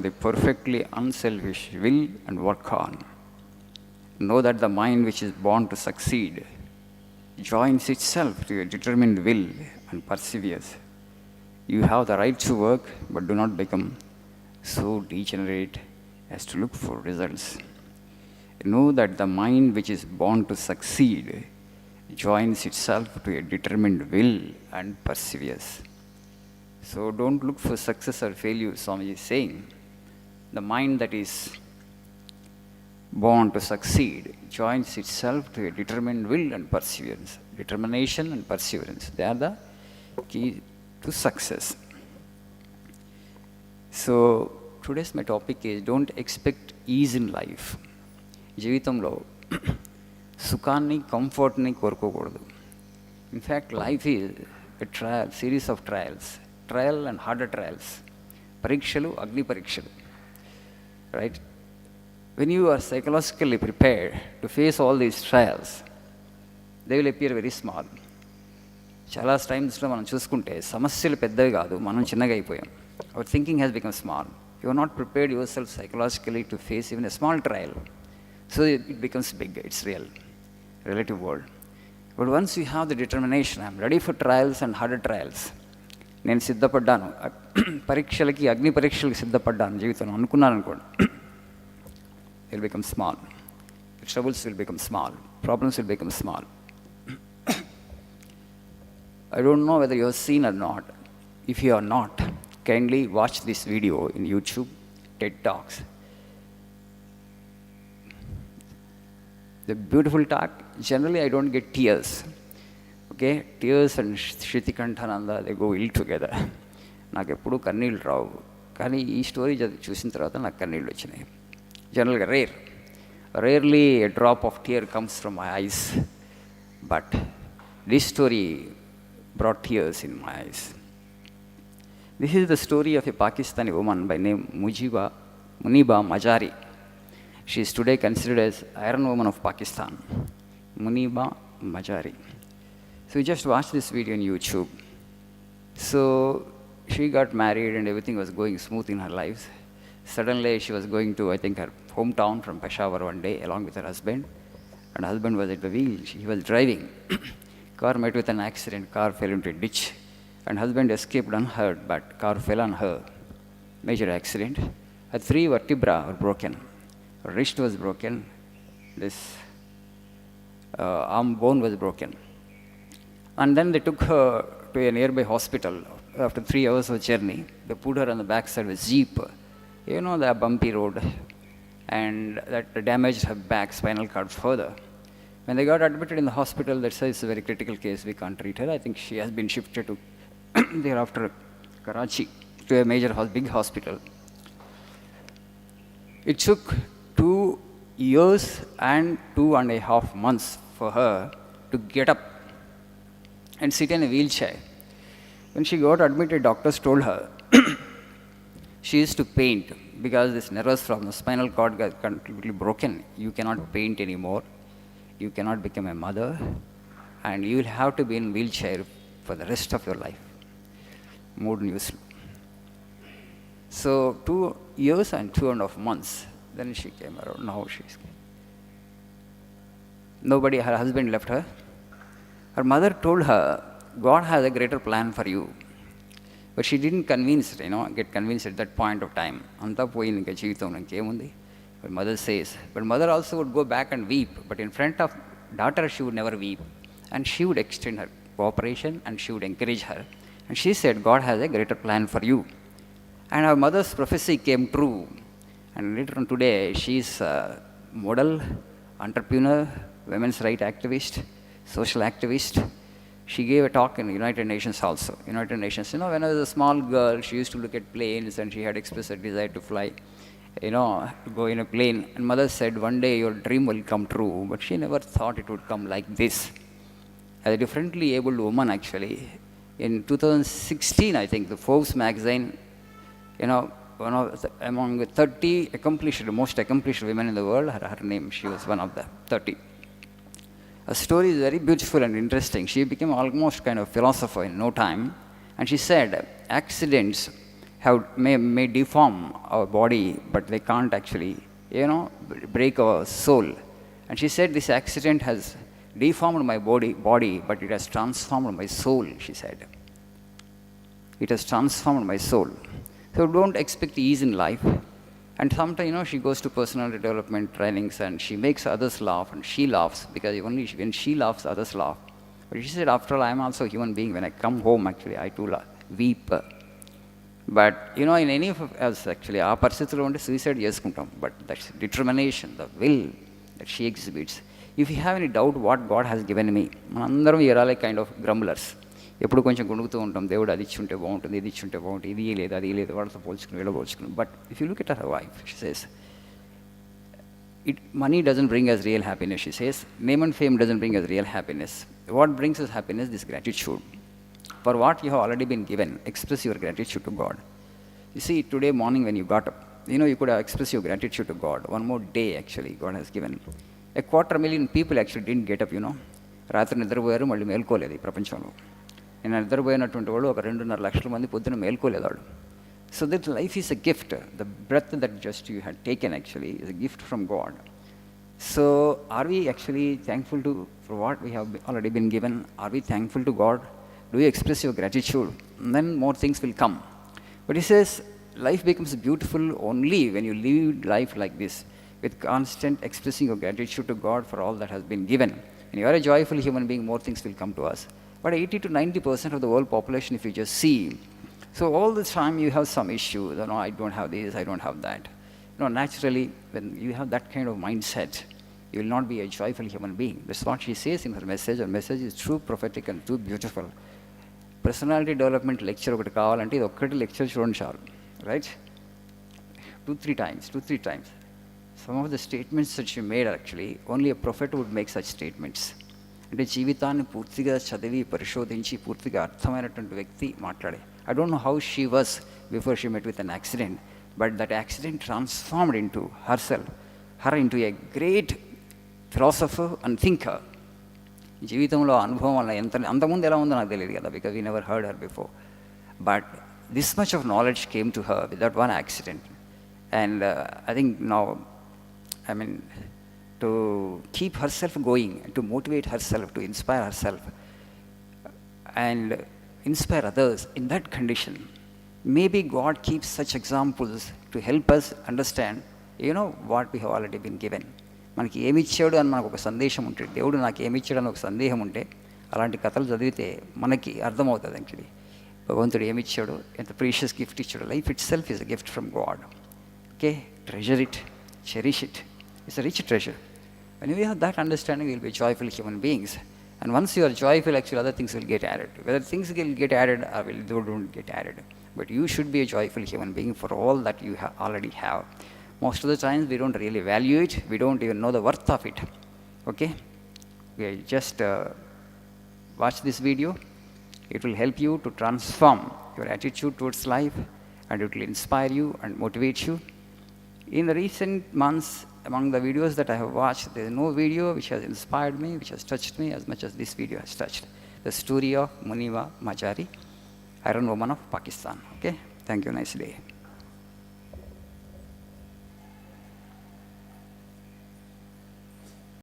the perfectly unselfish will and work on. Know that the mind which is born to succeed joins itself to a determined will and perseveres. You have the right to work, but do not become so degenerate as to look for results. Know that the mind which is born to succeed joins itself to a determined will and perseveres. So don't look for success or failure, Swamiji is saying. The mind that is born to succeed joins itself to a determined will and perseverance. Determination and perseverance, they are the key to success. So today's my topic is don't expect ease in life. జీవితంలో సుఖాన్ని కంఫర్ట్ని కోరుకోకూడదు. In fact life is a trial, series of trials, trial and harder trials, పరీక్షలు, అగ్ని పరీక్షలు. Right? when you are psychologically prepared to face all these trials, they will appear very small. చాలా టైమ్స్లో మనం చూసుకుంటే సమస్యలు పెద్దవి కాదు, మనం చిన్నగా అయిపోయాం. Our thinking has become small. You are not prepared yourself psychologically to face even a small trial. So it becomes big, it's real, relative world. But once you have the determination, I am ready for trials and harder trials. నేను సిద్ధపడ్డాను, పరీక్షలకి, అగ్ని పరీక్షలకి సిద్ధపడ్డాను జీవితంలో అనుకున్నాను అనుకోండి, it will become small. The troubles will become small. Problems will become small. I don't know whether you have seen or not. If you are not, kindly watch this video in YouTube, TED Talks. The beautiful talk, generally I don't get tears. Okay? Tears and Shruti Kanthananda, they go ill together. నాకు ఎప్పుడు కన్నీళ్ళు రావు, కానీ ఈ story చూసిన తర్వాత నాకు కన్నీళ్ళు వచ్చినాయి. Generally rarely a drop of tear comes from my eyes, but this story brought tears in my eyes. This is the story of a Pakistani woman by name Muniba Majari. She is today considered as Iron Woman of Pakistan. Muniba Majari. So we just watched this video on YouTube. So she got married and everything was going smooth in her life. Suddenly she was going to, I think, her hometown from Peshawar one day along with her husband. And husband was at the wheel. He was driving. Car met with an accident. Car fell into a ditch. And husband escaped unhurt, but car fell on her. Major accident. Her 3 vertebrae were broken. Her wrist was broken. This arm bone was broken. And then they took her to a nearby hospital. After 3 hours of journey, they put her on the backside of a jeep. You know, the bumpy road, and that damaged her back, spinal cord further. When they got admitted in the hospital, they said it's a very critical case, we can't treat her. I think she has been shifted to thereafter Karachi, to a major big hospital. It took 2 years and 2.5 months for her to get up and sit in a wheelchair. When she got admitted, doctors told her she used to paint because this nervous problem, the spinal cord got completely broken. You cannot paint anymore. You cannot become a mother, and you will have to be in wheelchair for the rest of your life. More news. So 2 years and 2.5 months. Then she came around. Now she's nobody. Her husband left her. Her mother told her, God has a greater plan for you. But she didn't get convinced at that point of time. Anta poyindi inka jeevitam inkemundi. But mother says, but mother also would go back and weep. But in front of daughter, she would never weep. And she would extend her cooperation and she would encourage her. And she said, God has a greater plan for you. And her mother's prophecy came true. And later on today, she is a model, entrepreneur, women's rights activist, social activist. She gave a talk in the United Nations also. United Nations, when I was a small girl, she used to look at planes and she had expressed a desire to fly, to go in a plane. And mother said, one day your dream will come true. But she never thought it would come like this. As a differently abled woman, actually, in 2016, I think, the Forbes magazine, one of among the 30 most accomplished women in the world, her name, she was one of the 30. Her story is very beautiful and interesting. She became almost kind of philosopher in no time. And she said, accidents may deform our body, but they can't actually, break our soul. And she said, this accident has deformed my body, but it has transformed my soul, she said. It has transformed my soul. So don't expect ease in life. And sometimes, she goes to personality development trainings and she makes others laugh, and she laughs because only when she laughs, others laugh. But she said, after all, I am also a human being. When I come home, actually, I too weep. But, in any of us, actually, our పరిస్థితిలో ఉంటే suicide చేసుకుంటాం. But that's determination, the will that she exhibits. If you have any doubt what God has given me, మనందరం ఎరాలే kind of గ్రంబులర్స్. ఎప్పుడు కొంచెం గుణుగుతూ ఉంటాం, దేవుడు అది ఇచ్చుంటే బాగుంటుంది, ఇది ఇచ్చుంటే బాగుంటుంది, ఇది లేదు, అది లేదు, వాళ్ళతో పోల్చుకుని, వీళ్ళ పోల్చుకుని. But if you look at her wife, she says, money doesn't bring us real happiness, she says. Name and fame doesn't bring us real happiness. What brings us happiness is gratitude. For what you have already been given, express your gratitude to God. You see, today morning when you got up, you could have expressed your gratitude to God. One more day, actually, God has given. 250,000 people actually didn't get up, రాత్రి నిద్రపోయారు, మళ్ళీ మేల్కోలేదు ఈ ప్రపంచంలో. నేను నిద్రపోయినటువంటి వాళ్ళు 2.5 లక్షల మంది పొద్దున మేల్కోలేదు వాళ్ళు. So that life is a gift. The breath that just you had taken actually is a gift from God. So are we actually thankful for what we have already been given? Are we thankful to God? Do you express your gratitude? And then more things will come. But he says, life becomes beautiful only when you live life like this, with constant expressing your gratitude to God for all that has been given. When you are a joyful human being, more things will come to us. But 80 to 90% of the world population, if you just see, so all the time you have some issue, I don't have this, I don't have that. Naturally, when you have that kind of mindset, you will not be a joyful human being. That's what she says in her message. Her message is true prophetic and too beautiful. Personality development lecture ఒకటి కావాలంటే ఇది ఒక్కటి lecture చూడండి చాలు, right? 2-3 times. Some of the statements that she made, actually, only a prophet would make such statements. అంటే జీవితాన్ని పూర్తిగా చదివి పరిశోధించి పూర్తిగా అర్థమైనటువంటి వ్యక్తి మాట్లాడే. I don't know how she was before she met with an accident, but that accident transformed her into a great philosopher and thinker. జీవితంలో అనుభవం వల్ల అంతకుముందు ఎలా ఉందో నాకు తెలియదు కదా, because we never heard her before. But this much of knowledge came to her with that one accident. And I think now, to keep herself going, to motivate herself, to inspire herself, and inspire others in that condition. Maybe God keeps such examples to help us understand, what we have already been given. మనకి ఏమి ఇచ్చాడు అని మనకు ఒక సందేశం ఉంటుంది, దేవుడు నాకు ఏమి ఇచ్చాడు అని ఒక సందేహం ఉంటే అలాంటి కథలు చదివితే మనకి అర్థమవుతుంది యాక్చువల్లీ భగవంతుడు ఏమి ఇచ్చాడు, ఎంత ప్రీషియస్ గిఫ్ట్ ఇచ్చాడు. Life it self is a gift from God. Okay, treasure it, cherish it. It's a rich treasure. When you have that understanding, you will be joyful human beings. And once you are joyful, actually other things will get added. Whether things will get added or don't get added. But you should be a joyful human being for all that you already have. Most of the times we don't really value it. We don't even know the worth of it. Okay? We just watch this video. It will help you to transform your attitude towards life, and it will inspire you and motivate you. In the recent months, among the videos that I have watched, there is no video which has inspired me, which has touched me as much as this video has touched. The story of Muniva Majari, Iron Woman of Pakistan. Okay? Thank you. Nice day.